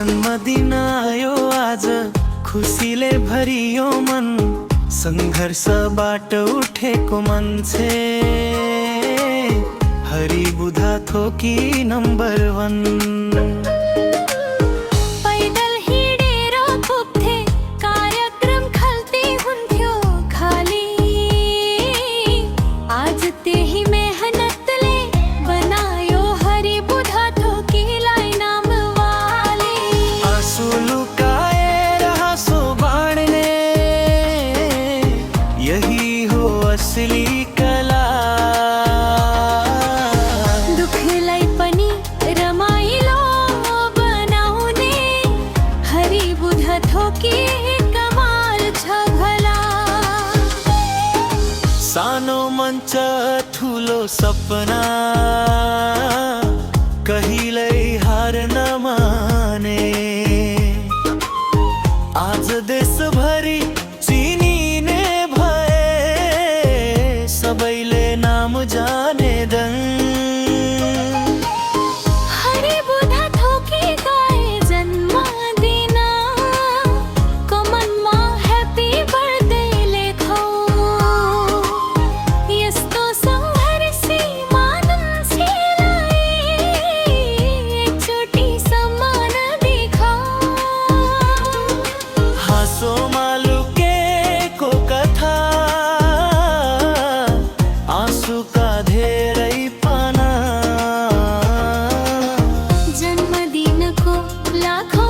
जन्मदिन आयो आज खुसीले भरियो मन, सङ्घर्षबाट उठेको मान्छे हरि बुधा थोकी नम्बर 1। पैदल हिँडेर पुग्थे कार्यक्रम खल्ती हुन्थ्यो खाली, आज त्यही मेहनतले बनायो हरि बुधा थोकीलाई नामवाली। आँसु लुकाएर हाँसो बाँड्ने यही हो असली कला। दुःखलाई पनि रमाइलो बनाउने हरि बुधा थोकी कमाल छ भला। सानो मञ्च ठुलो सपना कहिल्यै हार नमाने, आज देशभरि चिनिने भए सबैले नाम जाने दन। हरि बुधा थोकी गाए जन्मदिन, कमनमा ह्याप्पी बर्थडे लेखौ। यस्तो सङ्घर्षी मानिसलाई एकचोटि सम्मान देखाऊ। हाँसोमा लुकेको कथा, आँसुका धेरै पाना। जन्मदिनको लाखौँ